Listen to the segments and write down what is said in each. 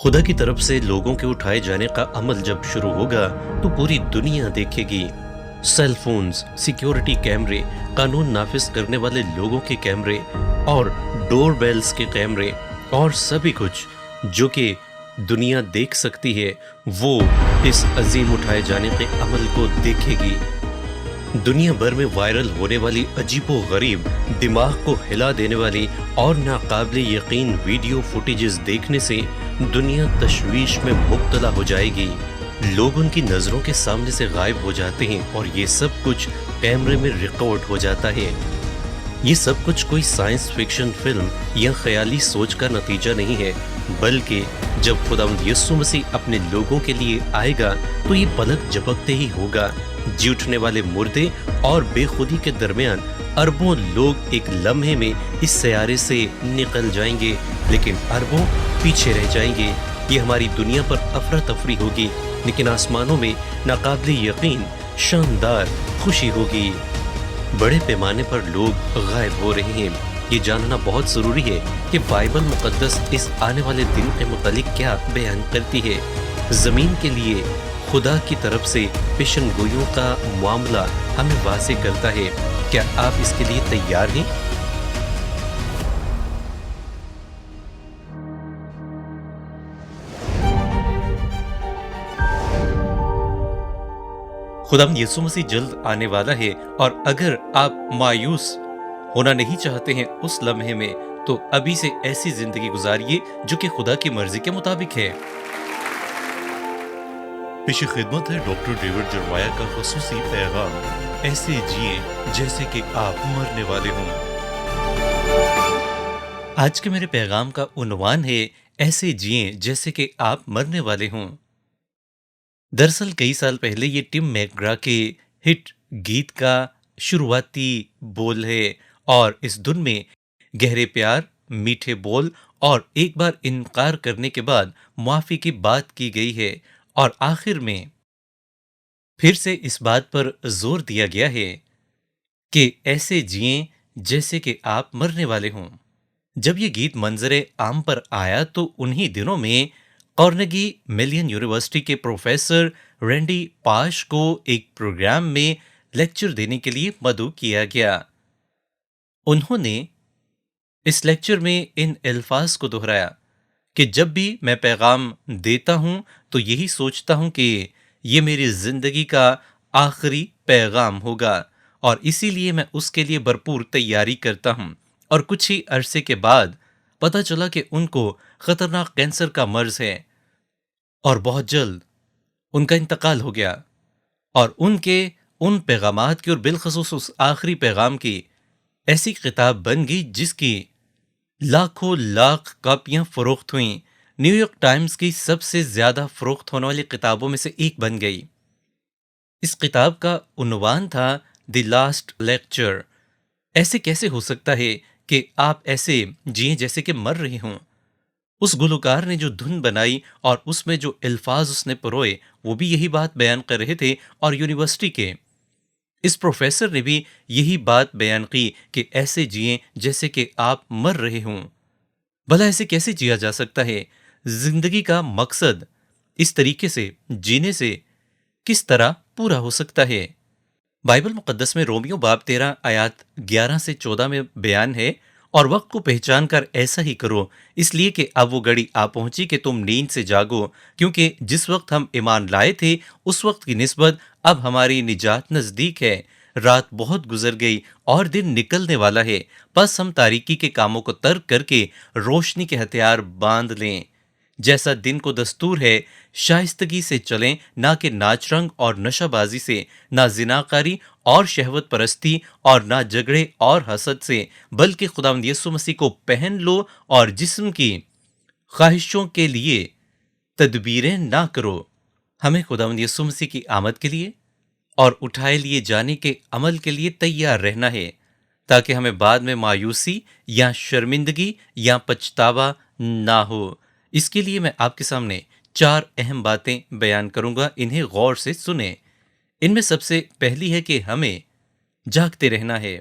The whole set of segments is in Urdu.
خدا کی طرف سے لوگوں کے اٹھائے جانے کا عمل جب شروع ہوگا تو پوری دنیا دیکھے گی۔ سیل فونز، سیکیورٹی کیمرے، قانون نافذ کرنے والے لوگوں کے کیمرے اور ڈور بیلز کے کیمرے اور سبھی کچھ جو کہ دنیا دیکھ سکتی ہے وہ اس عظیم اٹھائے جانے کے عمل کو دیکھے گی۔ دنیا بھر میں وائرل ہونے والی عجیب و غریب، دماغ کو ہلا دینے والی اور ناقابل یقین ویڈیو فوٹیجز دیکھنے سے دنیا تشویش میں مبتلا ہو جائے گی۔ لوگ ان کی نظروں کے سامنے سے غائب ہو جاتے ہیں اور یہ سب کچھ کیمرے میں ریکارڈ ہو جاتا ہے۔ یہ سب کچھ کوئی سائنس فکشن فلم یا خیالی سوچ کا نتیجہ نہیں ہے، بلکہ جب خداوند یسوع مسیح اپنے لوگوں کے لیے آئے گا تو یہ پلک جھپکتے ہی ہوگا۔ جی اٹھنے والے مردے اور بے خودی کے درمیان اربوں لوگ ایک لمحے میں اس سیارے سے نکل جائیں گے، لیکن اربوں پیچھے رہ جائیں گے۔ یہ ہماری دنیا پر افراتفری ہوگی، لیکن آسمانوں میں ناقابل یقین شاندار خوشی ہوگی۔ بڑے پیمانے پر لوگ غائب ہو رہے ہیں۔ یہ جاننا بہت ضروری ہے کہ بائبل مقدس اس آنے والے دن کے متعلق کیا بیان کرتی ہے۔ زمین کے لیے خدا کی طرف سے پیشن گوئیوں کا معاملہ ہمیں واضح کرتا ہے۔ کیا آپ اس کے لیے تیار ہیں؟ خداوند یسوع مسیح جلد آنے والا ہے، اور اگر آپ مایوس ہونا نہیں چاہتے ہیں اس لمحے میں تو ابھی سے ایسی زندگی گزاریے جو کہ خدا کی مرضی کے مطابق ہے۔ پیش خدمت ہے ڈاکٹر ڈیوڈ جرمایا کا خصوصی پیغام، ایسے جئیں جیسے کہ آپ مرنے والے ہوں۔ آج کے میرے پیغام کا عنوان ہے ایسے جئیں جیسے کہ آپ مرنے والے ہوں۔ دراصل کئی سال پہلے یہ ٹم میک گرا کے ہٹ گیت کا شروعاتی بول ہے، اور اس دھن میں گہرے پیار، میٹھے بول اور ایک بار انکار کرنے کے بعد معافی کی بات کی گئی ہے، اور آخر میں پھر سے اس بات پر زور دیا گیا ہے کہ ایسے جئیں جیسے کہ آپ مرنے والے ہوں۔ جب یہ گیت منظر عام پر آیا تو انہی دنوں میں کارنیگی میلن یونیورسٹی کے پروفیسر رینڈی پاش کو ایک پروگرام میں لیکچر دینے کے لیے مدعو کیا گیا۔ انہوں نے اس لیکچر میں ان الفاظ کو دہرایا کہ جب بھی میں پیغام دیتا ہوں تو یہی سوچتا ہوں کہ یہ میری زندگی کا آخری پیغام ہوگا، اور اسی لیے میں اس کے لیے بھرپور تیاری کرتا ہوں۔ اور کچھ ہی عرصے کے بعد پتہ چلا کہ ان کو خطرناک کینسر کا مرض ہے، اور بہت جلد ان کا انتقال ہو گیا، اور ان کے ان پیغامات کی اور بالخصوص اس آخری پیغام کی ایسی کتاب بن گئی جس کی لاکھوں لاکھ کاپیاں فروخت ہوئیں۔ نیو یارک ٹائمز کی سب سے زیادہ فروخت ہونے والی کتابوں میں سے ایک بن گئی۔ اس کتاب کا عنوان تھا دی لاسٹ لیکچر۔ ایسے کیسے ہو سکتا ہے کہ آپ ایسے جئیں جیسے کہ مر رہے ہوں؟ اس گلوکار نے جو دھن بنائی اور اس میں جو الفاظ اس نے پروئے وہ بھی یہی بات بیان کر رہے تھے، اور یونیورسٹی کے اس پروفیسر نے بھی یہی بات بیان کی کہ ایسے جئیں جیسے کہ آپ مر رہے ہوں۔ بھلا ایسے کیسے جیا جا سکتا ہے؟ زندگی کا مقصد اس طریقے سے جینے سے کس طرح پورا ہو سکتا ہے؟ بائبل مقدس میں رومیو باب 13 آیات 11 سے 14 میں بیان ہے، اور وقت کو پہچان کر ایسا ہی کرو، اس لیے کہ اب وہ گھڑی آ پہنچی کہ تم نیند سے جاگو، کیونکہ جس وقت ہم ایمان لائے تھے اس وقت کی نسبت اب ہماری نجات نزدیک ہے۔ رات بہت گزر گئی اور دن نکلنے والا ہے، بس ہم تاریکی کے کاموں کو ترک کر کے روشنی کے ہتھیار باندھ لیں۔ جیسا دن کو دستور ہے شائستگی سے چلیں، نہ کہ ناچ رنگ اور نشہ بازی سے، نہ زناکاری اور شہوت پرستی، اور نہ جھگڑے اور حسد سے، بلکہ خداوند یسوع مسیح کو پہن لو، اور جسم کی خواہشوں کے لیے تدبیریں نہ کرو۔ ہمیں خداوند یسوع مسیح کی آمد کے لیے اور اٹھائے لیے جانے کے عمل کے لیے تیار رہنا ہے، تاکہ ہمیں بعد میں مایوسی یا شرمندگی یا پچھتاوا نہ ہو۔ اس کے لیے میں آپ کے سامنے 4 اہم باتیں بیان کروں گا، انہیں غور سے سنیں۔ ان میں سب سے پہلی ہے کہ ہمیں جاگتے رہنا ہے۔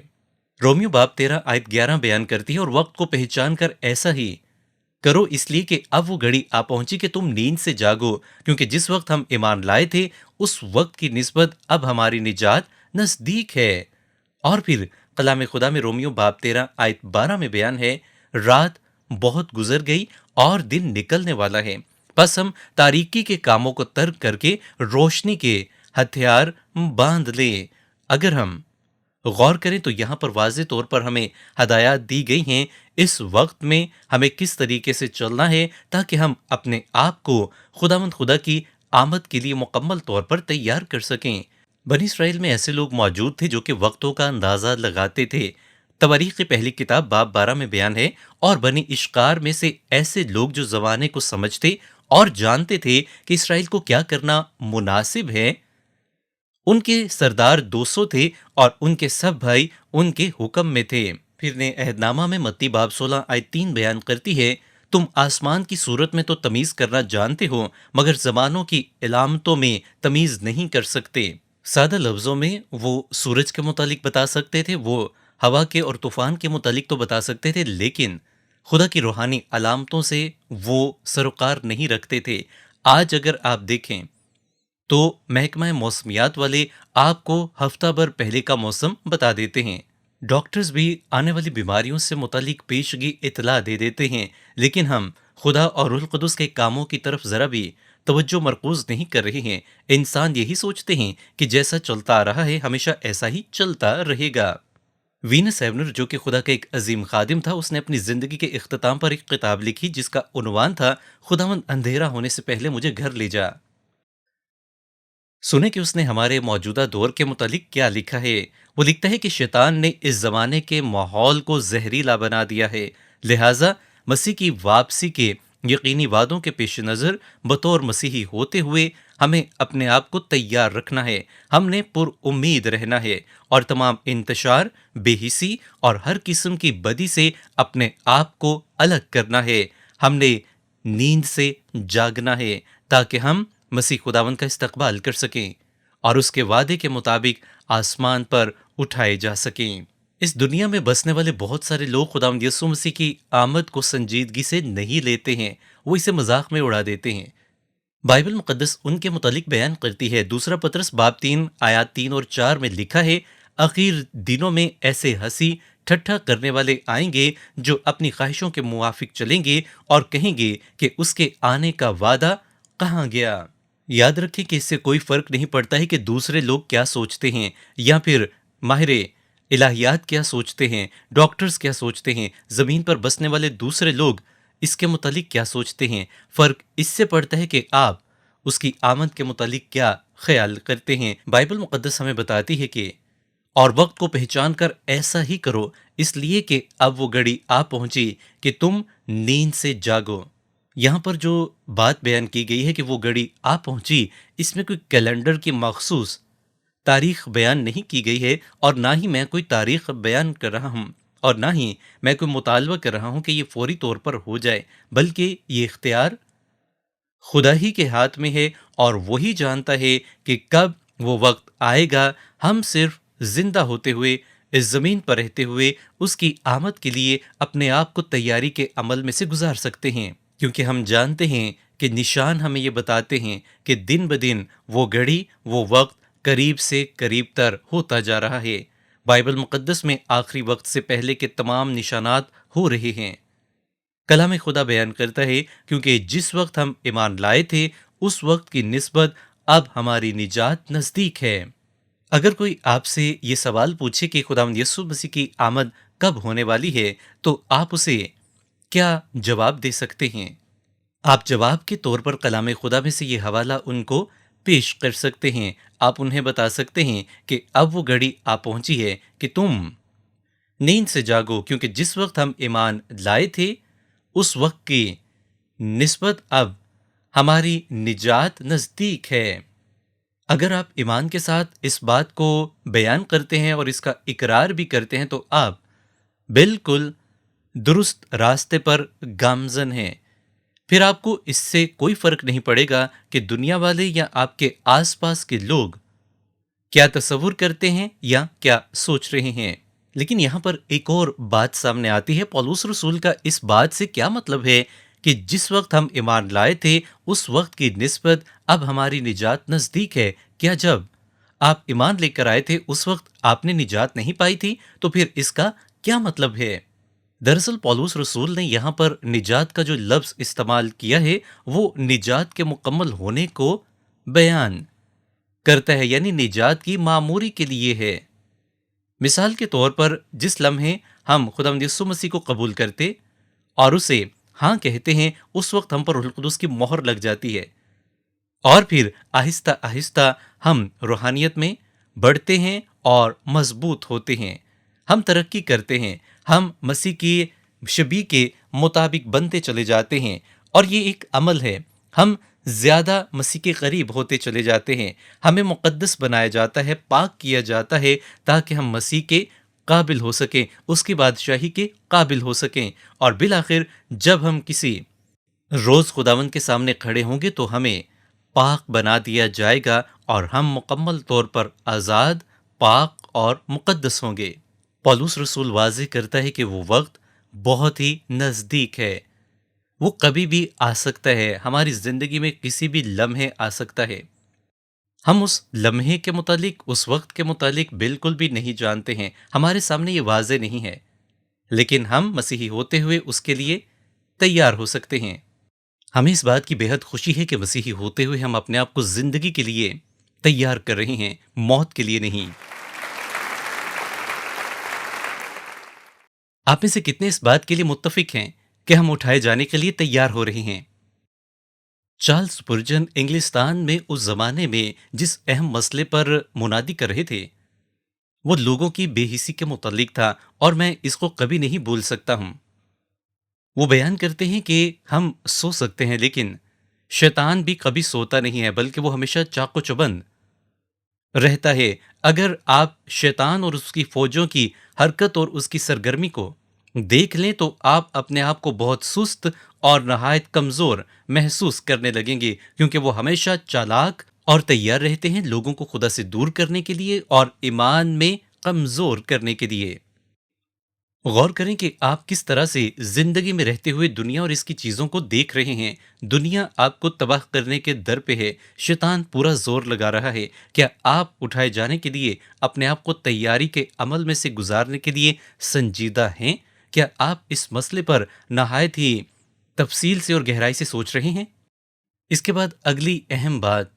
رومیو باب 13 آیت 11 بیان کرتی ہے، اور وقت کو پہچان کر ایسا ہی کرو اس لیے کہ اب وہ گھڑی آ پہنچی کہ تم نیند سے جاگو، کیونکہ جس وقت ہم ایمان لائے تھے اس وقت کی نسبت اب ہماری نجات نزدیک ہے۔ اور پھر کلام خدا میں رومیو باب 13 آیت 12 میں بیان ہے، رات بہت گزر گئی اور دن نکلنے والا ہے، بس ہم تاریکی کے کاموں کو ترک کر کے روشنی کے ہتھیار باندھ لیں۔ اگر ہم غور کریں تو یہاں پر واضح طور پر ہمیں ہدایات دی گئی ہیں اس وقت میں ہمیں کس طریقے سے چلنا ہے تاکہ ہم اپنے آپ کو خداوند خدا کی آمد کے لیے مکمل طور پر تیار کر سکیں۔ بنی اسرائیل میں ایسے لوگ موجود تھے جو کہ وقتوں کا اندازہ لگاتے تھے۔ تواریخ کی پہلی کتاب باب 12 میں بیان ہے، اور بنی اشکار میں سے ایسے لوگ جو زمانے کو سمجھتے اور جانتے تھے کہ اسرائیل کو کیا کرنا مناسب ہے، ان کے سردار 200 تھے اور ان کے سب بھائی ان کے حکم میں تھے۔ پھر نے عہد نامہ میں متی باب 16 آیت 3 بیان کرتی ہے، تم آسمان کی صورت میں تو تمیز کرنا جانتے ہو مگر زمانوں کی علامتوں میں تمیز نہیں کر سکتے۔ سادہ لفظوں میں وہ سورج کے متعلق بتا سکتے تھے، وہ ہوا کے اور طوفان کے متعلق تو بتا سکتے تھے، لیکن خدا کی روحانی علامتوں سے وہ سروکار نہیں رکھتے تھے۔ آج اگر آپ دیکھیں تو محکمہ موسمیات والے آپ کو ہفتہ بھر پہلے کا موسم بتا دیتے ہیں، ڈاکٹرز بھی آنے والی بیماریوں سے متعلق پیشگی اطلاع دے دیتے ہیں، لیکن ہم خدا اور روح القدس کے کاموں کی طرف ذرا بھی توجہ مرکوز نہیں کر رہے ہیں۔ انسان یہی سوچتے ہیں کہ جیسا چلتا آ رہا ہے ہمیشہ ایسا ہی چلتا رہے گا۔ وینس ایونر جو کہ خدا کا ایک عظیم خادم تھا، اس نے اپنی زندگی کے اختتام پر ایک کتاب لکھی جس کا عنوان تھا خداوند اندھیرا ہونے سے پہلے مجھے گھر لے جا۔ سنیں کہ اس نے ہمارے موجودہ دور کے متعلق کیا لکھا ہے۔ وہ لکھتا ہے کہ شیطان نے اس زمانے کے ماحول کو زہریلا بنا دیا ہے، لہٰذا مسیح کی واپسی کے یقینی وعدوں کے پیش نظر بطور مسیحی ہوتے ہوئے ہمیں اپنے آپ کو تیار رکھنا ہے۔ ہم نے پر امید رہنا ہے اور تمام انتشار، بے حسی اور ہر قسم کی بدی سے اپنے آپ کو الگ کرنا ہے۔ ہم نے نیند سے جاگنا ہے تاکہ ہم مسیح خداوند کا استقبال کر سکیں اور اس کے وعدے کے مطابق آسمان پر اٹھائے جا سکیں۔ اس دنیا میں بسنے والے بہت سارے لوگ خداوند یسوع مسیح کی آمد کو سنجیدگی سے نہیں لیتے ہیں، وہ اسے مذاق میں اڑا دیتے ہیں۔ بائبل مقدس ان کے متعلق بیان کرتی ہے، دوسرا پطرس باب 3 آیات 3 اور 4 میں لکھا ہے، آخر دنوں میں ایسے ہنسی ٹھٹھا کرنے والے آئیں گے جو اپنی خواہشوں کے موافق چلیں گے اور کہیں گے کہ اس کے آنے کا وعدہ کہاں گیا۔ یاد رکھیں کہ اس سے کوئی فرق نہیں پڑتا ہے کہ دوسرے لوگ کیا سوچتے ہیں یا پھر ماہر الہیات کیا سوچتے ہیں، ڈاکٹرز کیا سوچتے ہیں، زمین پر بسنے والے دوسرے لوگ اس کے متعلق کیا سوچتے ہیں۔ فرق اس سے پڑتا ہے کہ آپ اس کی آمد کے متعلق کیا خیال کرتے ہیں۔ بائبل مقدس ہمیں بتاتی ہے کہ اور وقت کو پہچان کر ایسا ہی کرو، اس لیے کہ اب وہ گھڑی آ پہنچی کہ تم نیند سے جاگو۔ یہاں پر جو بات بیان کی گئی ہے کہ وہ گھڑی آ پہنچی، اس میں کوئی کیلنڈر کی مخصوص تاریخ بیان نہیں کی گئی ہے، اور نہ ہی میں کوئی تاریخ بیان کر رہا ہوں اور نہ ہی میں کوئی مطالبہ کر رہا ہوں کہ یہ فوری طور پر ہو جائے، بلکہ یہ اختیار خدا ہی کے ہاتھ میں ہے اور وہی جانتا ہے کہ کب وہ وقت آئے گا۔ ہم صرف زندہ ہوتے ہوئے اس زمین پر رہتے ہوئے اس کی آمد کے لیے اپنے آپ کو تیاری کے عمل میں سے گزار سکتے ہیں، کیونکہ ہم جانتے ہیں کہ نشان ہمیں یہ بتاتے ہیں کہ دن بدن وہ گھڑی، وہ وقت قریب سے قریب تر ہوتا جا رہا ہے۔ بائبل مقدس میں آخری وقت سے پہلے کے تمام نشانات ہو رہے ہیں۔ کلام خدا بیان کرتا ہے، کیونکہ جس وقت ہم ایمان لائے تھے اس وقت کی نسبت اب ہماری نجات نزدیک ہے۔ اگر کوئی آپ سے یہ سوال پوچھے کہ خداوند یسوع مسیح کی آمد کب ہونے والی ہے تو آپ اسے کیا جواب دے سکتے ہیں؟ آپ جواب کے طور پر کلام خدا میں سے یہ حوالہ ان کو پیش کر سکتے ہیں۔ آپ انہیں بتا سکتے ہیں کہ اب وہ گھڑی آ پہنچی ہے کہ تم نیند سے جاگو، کیونکہ جس وقت ہم ایمان لائے تھے اس وقت کی نسبت اب ہماری نجات نزدیک ہے۔ اگر آپ ایمان کے ساتھ اس بات کو بیان کرتے ہیں اور اس کا اقرار بھی کرتے ہیں تو آپ بالکل درست راستے پر گامزن ہیں۔ پھر آپ کو اس سے کوئی فرق نہیں پڑے گا کہ دنیا والے یا آپ کے آس پاس کے لوگ کیا تصور کرتے ہیں یا کیا سوچ رہے ہیں۔ لیکن یہاں پر ایک اور بات سامنے آتی ہے، پولس رسول کا اس بات سے کیا مطلب ہے کہ جس وقت ہم ایمان لائے تھے اس وقت کی نسبت اب ہماری نجات نزدیک ہے۔ کیا جب آپ ایمان لے کر آئے تھے اس وقت آپ نے نجات نہیں پائی تھی؟ تو پھر اس کا کیا مطلب ہے؟ دراصل پولس رسول نے یہاں پر نجات کا جو لفظ استعمال کیا ہے وہ نجات کے مکمل ہونے کو بیان کرتا ہے، یعنی نجات کی معموری کے لیے ہے۔ مثال کے طور پر جس لمحے ہم خدا یسوع مسیح کو قبول کرتے اور اسے ہاں کہتے ہیں اس وقت ہم پر روح القدس کی مہر لگ جاتی ہے، اور پھر آہستہ آہستہ ہم روحانیت میں بڑھتے ہیں اور مضبوط ہوتے ہیں، ہم ترقی کرتے ہیں، ہم مسیح کی شبیہ کے مطابق بنتے چلے جاتے ہیں، اور یہ ایک عمل ہے۔ ہم زیادہ مسیح کے قریب ہوتے چلے جاتے ہیں، ہمیں مقدس بنایا جاتا ہے، پاک کیا جاتا ہے تاکہ ہم مسیح کے قابل ہو سکیں، اس کی بادشاہی کے قابل ہو سکیں، اور بالآخر جب ہم کسی روز خداوند کے سامنے کھڑے ہوں گے تو ہمیں پاک بنا دیا جائے گا اور ہم مکمل طور پر آزاد، پاک اور مقدس ہوں گے۔ پولس رسول واضح کرتا ہے کہ وہ وقت بہت ہی نزدیک ہے، وہ کبھی بھی آ سکتا ہے، ہماری زندگی میں کسی بھی لمحے آ سکتا ہے۔ ہم اس لمحے کے متعلق، اس وقت کے متعلق بالکل بھی نہیں جانتے ہیں، ہمارے سامنے یہ واضح نہیں ہے، لیکن ہم مسیحی ہوتے ہوئے اس کے لیے تیار ہو سکتے ہیں۔ ہمیں اس بات کی بے حد خوشی ہے کہ مسیحی ہوتے ہوئے ہم اپنے آپ کو زندگی کے لیے تیار کر رہے ہیں، موت کے لیے نہیں۔ آپ میں سے کتنے اس بات کے لیے متفق ہیں کہ ہم اٹھائے جانے کے لیے تیار ہو رہے ہیں؟ چارلز پرجن انگلستان میں اس زمانے میں جس اہم مسئلے پر منادی کر رہے تھے وہ لوگوں کی بے حسی کے متعلق تھا، اور میں اس کو کبھی نہیں بھول سکتا ہوں۔ وہ بیان کرتے ہیں کہ ہم سو سکتے ہیں لیکن شیطان بھی کبھی سوتا نہیں ہے، بلکہ وہ ہمیشہ چاق و چوبند رہتا ہے۔ اگر آپ شیطان اور اس کی فوجوں کی حرکت اور اس کی سرگرمی کو دیکھ لیں تو آپ اپنے آپ کو بہت سست اور نہایت کمزور محسوس کرنے لگیں گے، کیونکہ وہ ہمیشہ چالاک اور تیار رہتے ہیں لوگوں کو خدا سے دور کرنے کے لیے اور ایمان میں کمزور کرنے کے لیے۔ غور کریں کہ آپ کس طرح سے زندگی میں رہتے ہوئے دنیا اور اس کی چیزوں کو دیکھ رہے ہیں۔ دنیا آپ کو تباہ کرنے کے در پہ ہے، شیطان پورا زور لگا رہا ہے۔ کیا آپ اٹھائے جانے کے لیے اپنے آپ کو تیاری کے عمل میں سے گزارنے کے لیے سنجیدہ ہیں؟ کیا آپ اس مسئلے پر نہایت ہی تفصیل سے اور گہرائی سے سوچ رہے ہیں؟ اس کے بعد اگلی اہم بات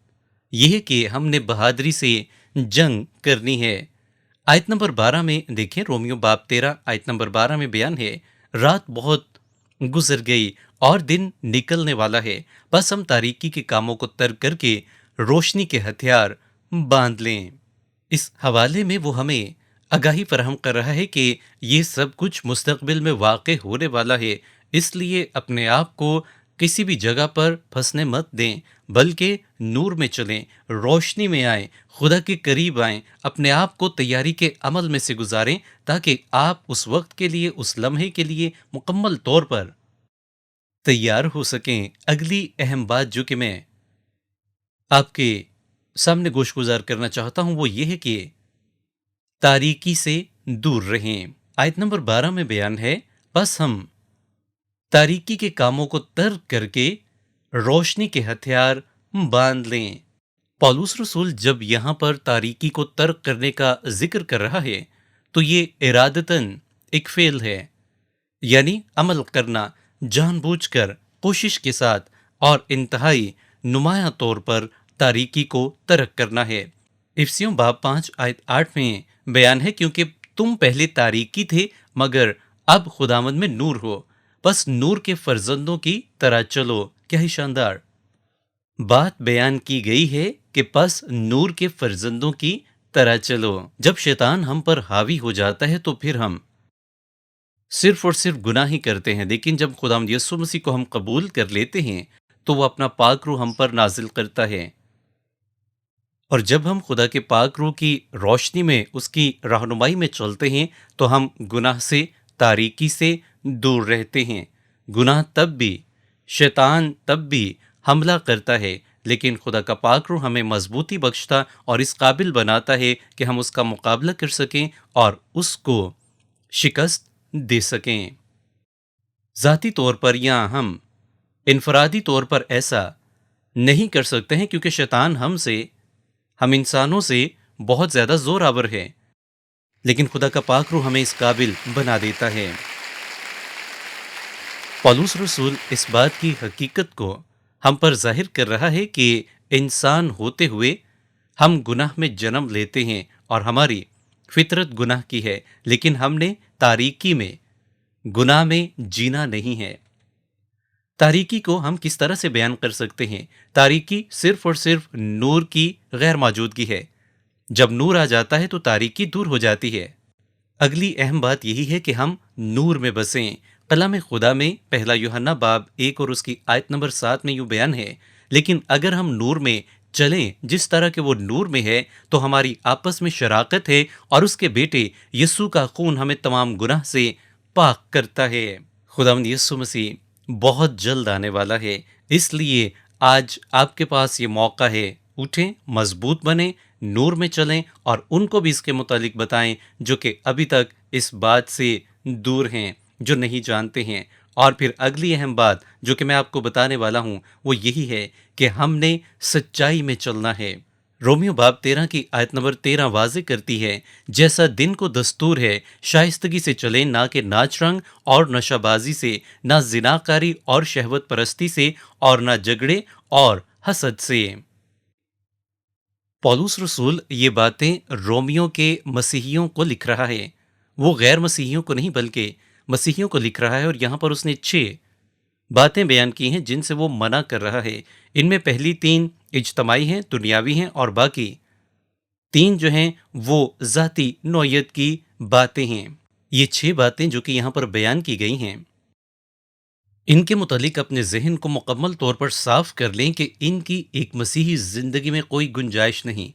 یہ ہے کہ ہم نے بہادری سے جنگ کرنی ہے۔ آیت نمبر 12 میں دیکھیں، رومیو باب 13 آیت نمبر 12 میں بیان ہے، رات بہت گزر گئی اور دن نکلنے والا ہے، بس ہم تاریکی کے کاموں کو ترک کر کے روشنی کے ہتھیار باندھ لیں۔ اس حوالے میں وہ ہمیں آگاہی فراہم کر رہا ہے کہ یہ سب کچھ مستقبل میں واقع ہونے والا ہے، اس لیے اپنے آپ کو کسی بھی جگہ پر پھنسنے مت دیں، بلکہ نور میں چلیں، روشنی میں آئیں، خدا کے قریب آئیں، اپنے آپ کو تیاری کے عمل میں سے گزاریں تاکہ آپ اس وقت کے لیے، اس لمحے کے لیے مکمل طور پر تیار ہو سکیں۔ اگلی اہم بات جو کہ میں آپ کے سامنے گوش گزار کرنا چاہتا ہوں وہ یہ ہے کہ تاریکی سے دور رہیں۔ آیت نمبر 12 میں بیان ہے، بس ہم تاریکی کے کاموں کو ترک کر کے روشنی کے ہتھیار باندھ لیں۔ پولس رسول جب یہاں پر تاریکی کو ترک کرنے کا ذکر کر رہا ہے تو یہ ارادتاً ایک فعل ہے، یعنی عمل کرنا، جان بوجھ کر، کوشش کے ساتھ اور انتہائی نمایاں طور پر تاریکی کو ترک کرنا ہے۔ افسیوں باب 5 آیت 8 میں بیان ہے، کیونکہ تم پہلے تاریکی تھے مگر اب خداوند میں نور ہو، بس نور کے فرزندوں کی طرح چلو۔ کیا ہی شاندار بات بیان کی گئی ہے کہ پس نور کے فرزندوں کی طرح چلو۔ جب شیطان ہم پر حاوی ہو جاتا ہے تو پھر ہم صرف اور صرف گناہ ہی کرتے ہیں، لیکن جب خداوند یسوع مسیح کو ہم قبول کر لیتے ہیں تو وہ اپنا پاک روح ہم پر نازل کرتا ہے، اور جب ہم خدا کے پاک روح کی روشنی میں، اس کی رہنمائی میں چلتے ہیں تو ہم گناہ سے، تاریکی سے دور رہتے ہیں۔ گناہ تب بھی، شیطان تب بھی حملہ کرتا ہے، لیکن خدا کا پاک روح ہمیں مضبوطی بخشتا اور اس قابل بناتا ہے کہ ہم اس کا مقابلہ کر سکیں اور اس کو شکست دے سکیں۔ ذاتی طور پر یہاں ہم انفرادی طور پر ایسا نہیں کر سکتے ہیں کیونکہ شیطان ہم انسانوں سے بہت زیادہ زور آور ہے، لیکن خدا کا پاک روح ہمیں اس قابل بنا دیتا ہے۔ پولس رسول اس بات کی حقیقت کو ہم پر ظاہر کر رہا ہے کہ انسان ہوتے ہوئے ہم گناہ میں جنم لیتے ہیں اور ہماری فطرت گناہ کی ہے، لیکن ہم نے تاریکی میں گناہ میں جینا نہیں ہے۔ تاریکی کو ہم کس طرح سے بیان کر سکتے ہیں؟ تاریکی صرف اور صرف نور کی غیر موجودگی ہے۔ جب نور آ جاتا ہے تو تاریکی دور ہو جاتی ہے۔ اگلی اہم بات یہی ہے کہ ہم نور میں بسیں۔ کلام خدا میں پہلا یوحنا باب 1 اور اس کی آیت نمبر 7 میں یوں بیان ہے، لیکن اگر ہم نور میں چلیں جس طرح کہ وہ نور میں ہے تو ہماری آپس میں شراکت ہے اور اس کے بیٹے یسوع کا خون ہمیں تمام گناہ سے پاک کرتا ہے۔ خداوند یسوع مسیح بہت جلد آنے والا ہے، اس لیے آج آپ کے پاس یہ موقع ہے، اٹھیں، مضبوط بنیں، نور میں چلیں اور ان کو بھی اس کے متعلق بتائیں جو کہ ابھی تک اس بات سے دور ہیں، جو نہیں جانتے ہیں۔ اور پھر اگلی اہم بات جو کہ میں آپ کو بتانے والا ہوں وہ یہی ہے کہ ہم نے سچائی میں چلنا ہے۔ رومیو باب 13 کی آیت نمبر 13 واضح کرتی ہے، جیسا دن کو دستور ہے شائستگی سے چلیں، نہ کہ ناچ رنگ اور نشہ بازی سے، نہ زناکاری اور شہوت پرستی سے، اور نہ جھگڑے اور حسد سے۔ پولس رسول یہ باتیں رومیوں کے مسیحیوں کو لکھ رہا ہے، وہ غیر مسیحیوں کو نہیں بلکہ مسیحیوں کو لکھ رہا ہے، اور یہاں پر اس نے 6 باتیں بیان کی ہیں جن سے وہ منع کر رہا ہے۔ ان میں پہلی 3 اجتماعی ہیں، دنیاوی ہیں، اور باقی 3 جو ہیں وہ ذاتی نوعیت کی باتیں ہیں۔ یہ 6 باتیں جو کہ یہاں پر بیان کی گئی ہیں، ان کے متعلق اپنے ذہن کو مکمل طور پر صاف کر لیں کہ ان کی ایک مسیحی زندگی میں کوئی گنجائش نہیں۔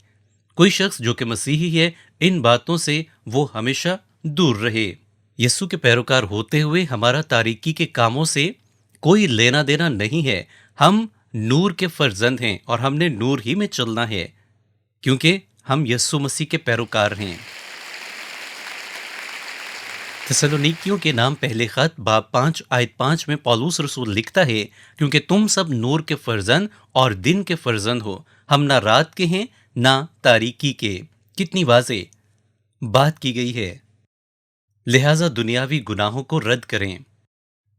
کوئی شخص جو کہ مسیحی ہے ان باتوں سے وہ ہمیشہ دور رہے۔ یسوع کے پیروکار ہوتے ہوئے ہمارا تاریکی کے کاموں سے کوئی لینا دینا نہیں ہے۔ ہم نور کے فرزند ہیں اور ہم نے نور ہی میں چلنا ہے کیونکہ ہم یسوع مسیح کے پیروکار ہیں۔ تسلونیکیوں کے نام پہلے خط باب 5 آیت 5 میں پولس رسول لکھتا ہے، کیونکہ تم سب نور کے فرزند اور دن کے فرزند ہو، ہم نہ رات کے ہیں نہ تاریکی کے۔ کتنی واضح بات کی گئی ہے۔ لہٰذا دنیاوی گناہوں کو رد کریں،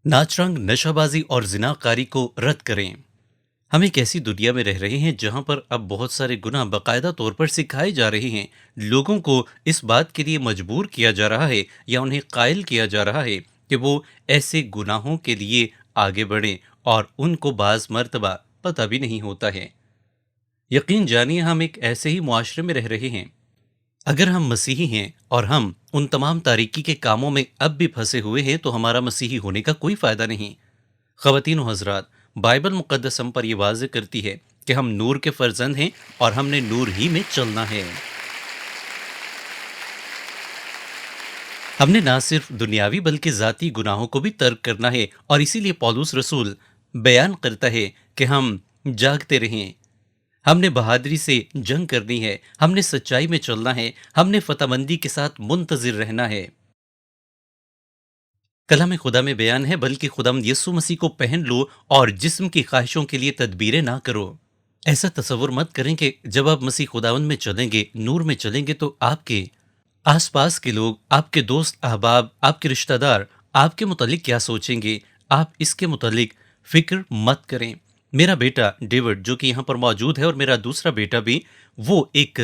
ناچ رنگ، نشہ بازی اور زناکاری کو رد کریں۔ ہم ایک ایسی دنیا میں رہ رہے ہیں جہاں پر اب بہت سارے گناہ باقاعدہ طور پر سکھائے جا رہے ہیں۔ لوگوں کو اس بات کے لیے مجبور کیا جا رہا ہے یا انہیں قائل کیا جا رہا ہے کہ وہ ایسے گناہوں کے لیے آگے بڑھیں، اور ان کو بعض مرتبہ پتہ بھی نہیں ہوتا ہے۔ یقین جانیے ہم ایک ایسے ہی معاشرے میں رہ رہے ہیں۔ اگر ہم مسیحی ہیں اور ہم ان تمام تاریکی کے کاموں میں اب بھی پھنسے ہوئے ہیں تو ہمارا مسیحی ہونے کا کوئی فائدہ نہیں۔ خواتین و حضرات، بائبل مقدس ہم پر یہ واضح کرتی ہے کہ ہم نور کے فرزند ہیں اور ہم نے نور ہی میں چلنا ہے۔ ہم نے نہ صرف دنیاوی بلکہ ذاتی گناہوں کو بھی ترک کرنا ہے، اور اسی لیے پولس رسول بیان کرتا ہے کہ ہم جاگتے رہیں۔ ہم نے بہادری سے جنگ کرنی ہے، ہم نے سچائی میں چلنا ہے، ہم نے فتح مندی کے ساتھ منتظر رہنا ہے۔ کلام خدا میں بیان ہے، بلکہ خداوند یسوع مسیح کو پہن لو اور جسم کی خواہشوں کے لیے تدبیریں نہ کرو۔ ایسا تصور مت کریں کہ جب آپ مسیح خداوند میں چلیں گے، نور میں چلیں گے، تو آپ کے آس پاس کے لوگ، آپ کے دوست احباب، آپ کے رشتہ دار آپ کے متعلق کیا سوچیں گے۔ آپ اس کے متعلق فکر مت کریں۔ میرا بیٹا ڈیوڈ جو کہ یہاں پر موجود ہے، اور میرا دوسرا بیٹا بھی، وہ ایک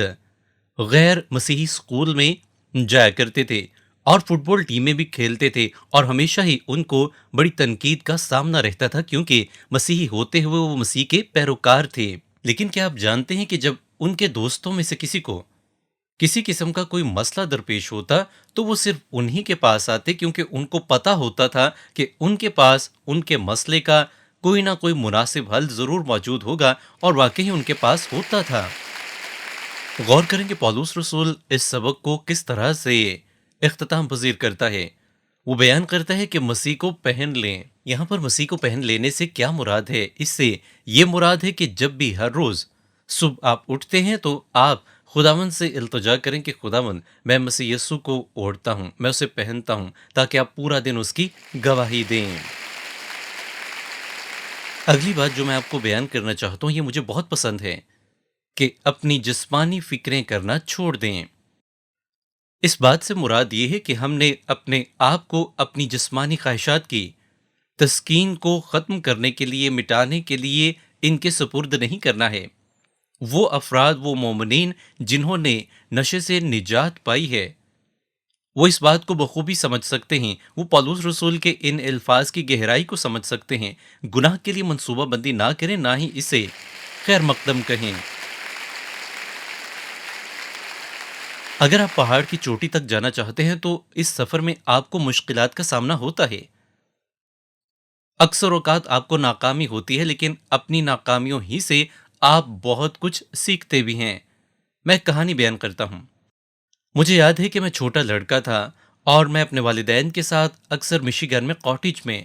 غیر مسیحی اسکول میں جایا کرتے تھے اور فٹ بال ٹیم میں بھی کھیلتے تھے، اور ہمیشہ ہی ان کو بڑی تنقید کا سامنا رہتا تھا کیونکہ مسیحی ہوتے ہوئے وہ مسیح کے پیروکار تھے۔ لیکن کیا آپ جانتے ہیں کہ جب ان کے دوستوں میں سے کسی کو کسی قسم کا کوئی مسئلہ درپیش ہوتا تو وہ صرف انہی کے پاس آتے، کیونکہ ان کو پتا ہوتا تھا کہ ان کے پاس ان کے مسئلے کا کوئی نہ کوئی مناسب حل ضرور موجود ہوگا، اور واقعی ان کے پاس ہوتا تھا۔ غور کریں کہ پولس رسول اس سبق کو کس طرح سے اختتام پذیر کرتا ہے۔ وہ بیان کرتا ہے کہ مسیح کو پہن لیں۔ یہاں پر مسیح کو پہن لینے سے کیا مراد ہے؟ اس سے یہ مراد ہے کہ جب بھی ہر روز صبح آپ اٹھتے ہیں تو آپ خداوند سے التجا کریں کہ خداوند، میں مسیح یسوع کو اوڑھتا ہوں، میں اسے پہنتا ہوں، تاکہ آپ پورا دن اس کی گواہی دیں۔ اگلی بات جو میں آپ کو بیان کرنا چاہتا ہوں یہ مجھے بہت پسند ہے کہ اپنی جسمانی فکریں کرنا چھوڑ دیں۔ اس بات سے مراد یہ ہے کہ ہم نے اپنے آپ کو اپنی جسمانی خواہشات کی تسکین کو ختم کرنے کے لیے، مٹانے کے لیے ان کے سپرد نہیں کرنا ہے۔ وہ افراد، وہ مومنین جنہوں نے نشے سے نجات پائی ہے، وہ اس بات کو بخوبی سمجھ سکتے ہیں، وہ پالوس رسول کے ان الفاظ کی گہرائی کو سمجھ سکتے ہیں۔ گناہ کے لیے منصوبہ بندی نہ کریں، نہ ہی اسے خیر مقدم کہیں۔ اگر آپ پہاڑ کی چوٹی تک جانا چاہتے ہیں تو اس سفر میں آپ کو مشکلات کا سامنا ہوتا ہے۔ اکثر اوقات آپ کو ناکامی ہوتی ہے، لیکن اپنی ناکامیوں ہی سے آپ بہت کچھ سیکھتے بھی ہیں۔ میں ایک کہانی بیان کرتا ہوں۔ مجھے یاد ہے کہ میں چھوٹا لڑکا تھا اور میں اپنے والدین کے ساتھ اکثر مشیگن میں کاٹیج میں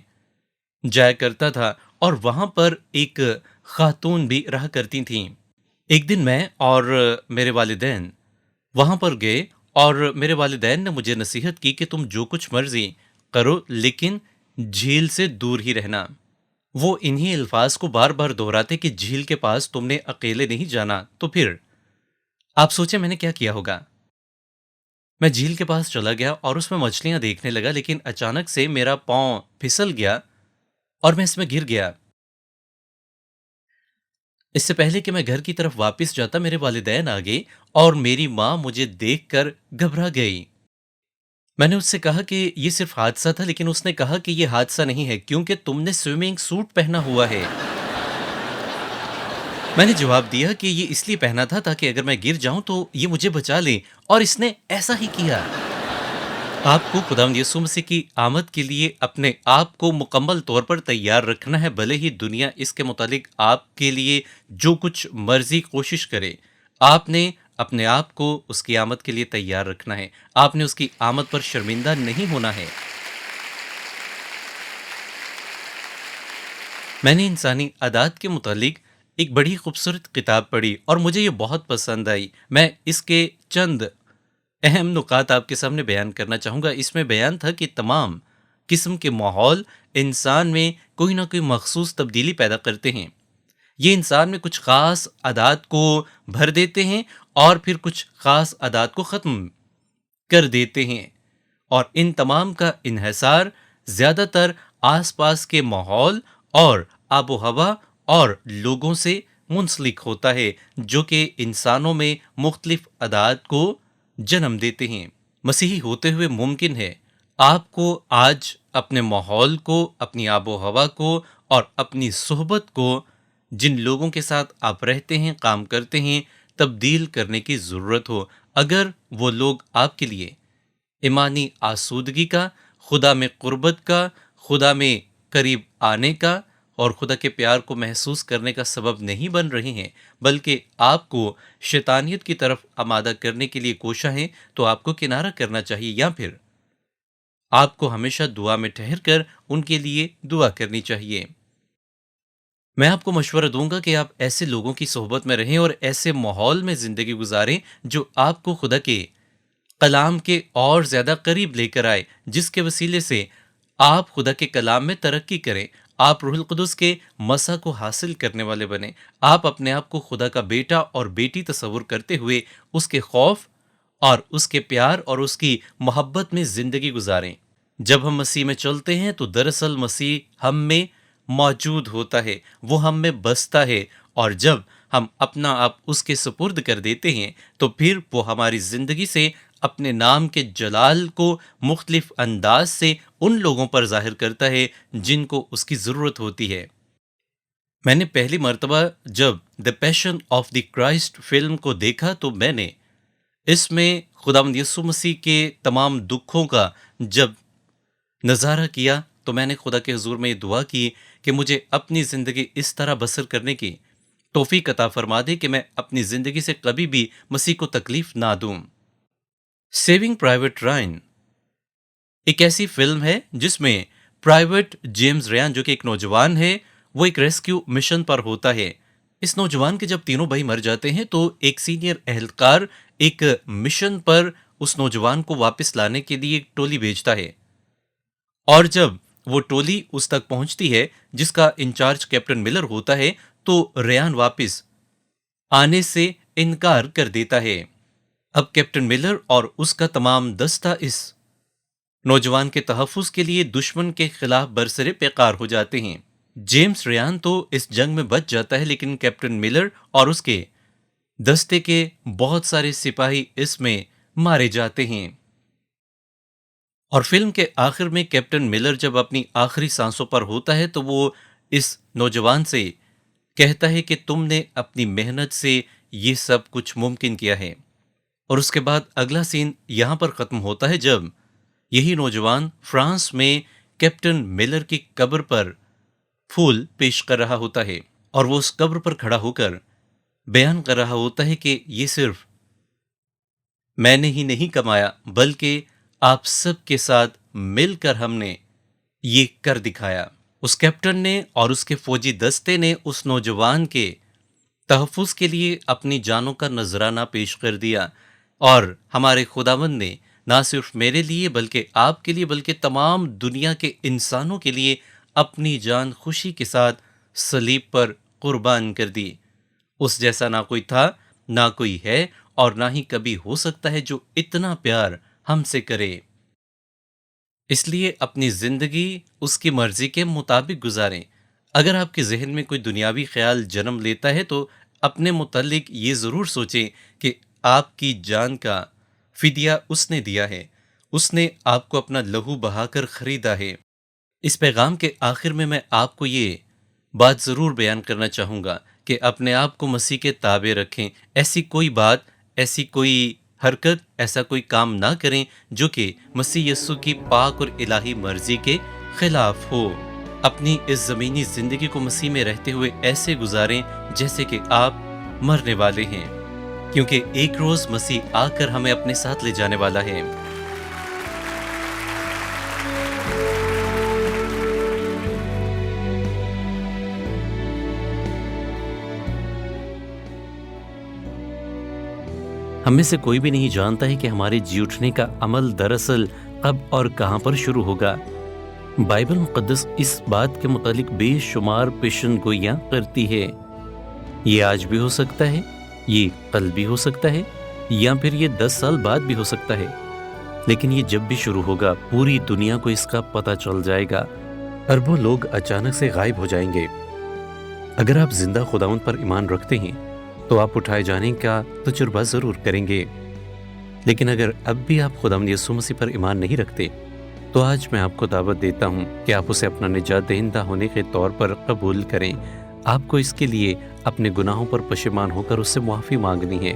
جایا کرتا تھا، اور وہاں پر ایک خاتون بھی رہا کرتی تھیں۔ ایک دن میں اور میرے والدین وہاں پر گئے، اور میرے والدین نے مجھے نصیحت کی کہ تم جو کچھ مرضی کرو لیکن جھیل سے دور ہی رہنا۔ وہ انہی الفاظ کو بار بار دہراتے کہ جھیل کے پاس تم نے اکیلے نہیں جانا۔ تو پھر آپ سوچیں میں نے کیا کیا ہوگا؟ میں جھیل کے پاس چلا گیا اور اس میں مچھلیاں دیکھنے لگا، لیکن اچانک سے میرا پاؤں پھسل گیا اور میں اس میں گر گیا۔ اس سے پہلے کہ میں گھر کی طرف واپس جاتا، میرے والدین آ گئے اور میری ماں مجھے دیکھ کر گھبرا گئی۔ میں نے اس سے کہا کہ یہ صرف حادثہ تھا، لیکن اس نے کہا کہ یہ حادثہ نہیں ہے کیونکہ تم نے سوئمنگ سوٹ پہنا ہوا ہے۔ میں نے جواب دیا کہ یہ اس لیے پہنا تھا تاکہ اگر میں گر جاؤں تو یہ مجھے بچا لے، اور اس نے ایسا ہی کیا۔ آپ کو خداوند یسوع مسیح کی آمد کے لیے اپنے آپ کو مکمل طور پر تیار رکھنا ہے، بھلے ہی دنیا اس کے متعلق آپ کے لیے جو کچھ مرضی کوشش کرے۔ آپ نے اپنے آپ کو اس کی آمد کے لیے تیار رکھنا ہے۔ آپ نے اس کی آمد پر شرمندہ نہیں ہونا ہے۔ میں نے انسانی عادات کے متعلق ایک بڑی خوبصورت کتاب پڑھی اور مجھے یہ بہت پسند آئی۔ میں اس کے چند اہم نکات آپ کے سامنے بیان کرنا چاہوں گا۔ اس میں بیان تھا کہ تمام قسم کے ماحول انسان میں کوئی نہ کوئی مخصوص تبدیلی پیدا کرتے ہیں۔ یہ انسان میں کچھ خاص عادات کو بھر دیتے ہیں اور پھر کچھ خاص عادات کو ختم کر دیتے ہیں، اور ان تمام کا انحصار زیادہ تر آس پاس کے ماحول اور آب و ہوا اور لوگوں سے منسلک ہوتا ہے، جو کہ انسانوں میں مختلف عادات کو جنم دیتے ہیں۔ مسیحی ہوتے ہوئے ممکن ہے آپ کو آج اپنے ماحول کو، اپنی آب و ہوا کو اور اپنی صحبت کو، جن لوگوں کے ساتھ آپ رہتے ہیں، کام کرتے ہیں، تبدیل کرنے کی ضرورت ہو، اگر وہ لوگ آپ کے لیے ایمانی آسودگی کا، خدا میں قربت کا، خدا میں قریب آنے کا اور خدا کے پیار کو محسوس کرنے کا سبب نہیں بن رہے ہیں، بلکہ آپ کو شیطانیت کی طرف آمادہ کرنے کے لیے کوشاں ہیں، تو آپ کو کنارہ کرنا چاہیے، یا پھر آپ کو ہمیشہ دعا میں ٹھہر کر ان کے لیے دعا کرنی چاہیے۔ میں آپ کو مشورہ دوں گا کہ آپ ایسے لوگوں کی صحبت میں رہیں اور ایسے ماحول میں زندگی گزاریں جو آپ کو خدا کے کلام کے اور زیادہ قریب لے کر آئے، جس کے وسیلے سے آپ خدا کے کلام میں ترقی کریں، آپ روح القدس کے مسح کو حاصل کرنے والے بنیں، آپ اپنے آپ کو خدا کا بیٹا اور بیٹی تصور کرتے ہوئے اس کے خوف اور اس کے پیار اور اس کی محبت میں زندگی گزاریں۔ جب ہم مسیح میں چلتے ہیں تو دراصل مسیح ہم میں موجود ہوتا ہے، وہ ہم میں بستا ہے، اور جب ہم اپنا آپ اس کے سپرد کر دیتے ہیں تو پھر وہ ہماری زندگی سے اپنے نام کے جلال کو مختلف انداز سے ان لوگوں پر ظاہر کرتا ہے جن کو اس کی ضرورت ہوتی ہے۔ میں نے پہلی مرتبہ جب دی پیشن آف دی کرائسٹ فلم کو دیکھا تو میں نے اس میں خداوند یسوع مسیح کے تمام دکھوں کا جب نظارہ کیا تو میں نے خدا کے حضور میں یہ دعا کی کہ مجھے اپنی زندگی اس طرح بسر کرنے کی توفیق عطا فرما دے کہ میں اپنی زندگی سے کبھی بھی مسیح کو تکلیف نہ دوں۔ سیونگ پرائیویٹ رائن ایک ایسی فلم ہے جس میں پرائیویٹ جیمز ریان، جو کہ ایک نوجوان ہے، وہ ایک ریسکیو مشن پر ہوتا ہے۔ اس نوجوان کے جب تینوں بھائی مر جاتے ہیں تو ایک سینئر اہلکار ایک مشن پر اس نوجوان کو واپس لانے کے لیے ایک ٹولی بھیجتا ہے، اور جب وہ ٹولی اس تک پہنچتی ہے جس کا انچارج کیپٹن ملر ہوتا ہے تو ریان واپس آنے سے انکار کر دیتا ہے۔ اب کیپٹن ملر اور اس کا تمام دستہ اس نوجوان کے تحفظ کے لیے دشمن کے خلاف برسرے پیکار ہو جاتے ہیں۔ جیمز ریان تو اس جنگ میں بچ جاتا ہے، لیکن کیپٹن ملر اور اس کے دستے کے بہت سارے سپاہی اس میں مارے جاتے ہیں۔ اور فلم کے آخر میں کیپٹن ملر جب اپنی آخری سانسوں پر ہوتا ہے تو وہ اس نوجوان سے کہتا ہے کہ تم نے اپنی محنت سے یہ سب کچھ ممکن کیا ہے۔ اور اس کے بعد اگلا سین یہاں پر ختم ہوتا ہے جب یہی نوجوان فرانس میں کیپٹن ملر کی قبر پر پھول پیش کر رہا ہوتا ہے، اور وہ اس قبر پر کھڑا ہو کر بیان کر رہا ہوتا ہے کہ یہ صرف میں نے ہی نہیں کمایا بلکہ آپ سب کے ساتھ مل کر ہم نے یہ کر دکھایا۔ اس کیپٹن نے اور اس کے فوجی دستے نے اس نوجوان کے تحفظ کے لیے اپنی جانوں کا نذرانہ پیش کر دیا، اور ہمارے خداوند نے نہ صرف میرے لیے بلکہ آپ کے لیے بلکہ تمام دنیا کے انسانوں کے لیے اپنی جان خوشی کے ساتھ صلیب پر قربان کر دی۔ اس جیسا نہ کوئی تھا، نہ کوئی ہے، اور نہ ہی کبھی ہو سکتا ہے جو اتنا پیار ہم سے کرے۔ اس لیے اپنی زندگی اس کی مرضی کے مطابق گزاریں۔ اگر آپ کے ذہن میں کوئی دنیاوی خیال جنم لیتا ہے تو اپنے متعلق یہ ضرور سوچیں کہ آپ کی جان کا فدیہ اس نے دیا ہے، اس نے آپ کو اپنا لہو بہا کر خریدا ہے۔ اس پیغام کے آخر میں آپ کو یہ بات ضرور بیان کرنا چاہوں گا کہ اپنے آپ کو مسیح کے تابع رکھیں۔ ایسی کوئی بات، ایسی کوئی حرکت، ایسا کوئی کام نہ کریں جو کہ مسیح یسوع کی پاک اور الہی مرضی کے خلاف ہو۔ اپنی اس زمینی زندگی کو مسیح میں رہتے ہوئے ایسے گزاریں جیسے کہ آپ مرنے والے ہیں، کیونکہ ایک روز مسیح آ کر ہمیں اپنے ساتھ لے جانے والا ہے۔ ہم میں سے کوئی بھی نہیں جانتا ہے کہ ہمارے جی اٹھنے کا عمل دراصل کب اور کہاں پر شروع ہوگا۔ بائبل مقدس اس بات کے متعلق بے شمار پیشن گوئیاں کرتی ہے۔ یہ آج بھی ہو سکتا ہے، یہ کل بھی ہو سکتا ہے، یا پھر یہ 10 سال بعد بھی ہو سکتا ہے، لیکن یہ جب بھی شروع ہوگا پوری دنیا کو اس کا پتہ چل جائے گا۔ اربوں لوگ اچانک سے غائب ہو جائیں گے۔ اگر آپ زندہ خداوند پر ایمان رکھتے ہیں تو آپ اٹھائے جانے کا تجربہ ضرور کریں گے، لیکن اگر اب بھی آپ خداوند یسوع مسیح پر ایمان نہیں رکھتے تو آج میں آپ کو دعوت دیتا ہوں کہ آپ اسے اپنا نجات دہندہ ہونے کے طور پر قبول کریں۔ آپ کو اس کے لیے اپنے گناہوں پر پشیمان ہو کر اس سے معافی مانگنی ہے۔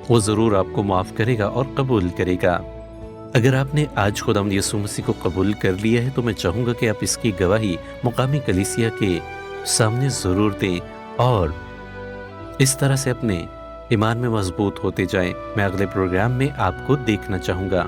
وہ ضرور آپ کو معاف کرے گا اور قبول کرے گا۔ اگر آپ نے آج خداوند یسوع مسیح کو قبول کر لیا ہے تو میں چاہوں گا کہ آپ اس کی گواہی مقامی کلیسیا کے سامنے ضرور دیں اور اس طرح سے اپنے ایمان میں مضبوط ہوتے جائیں۔ میں اگلے پروگرام میں آپ کو دیکھنا چاہوں گا۔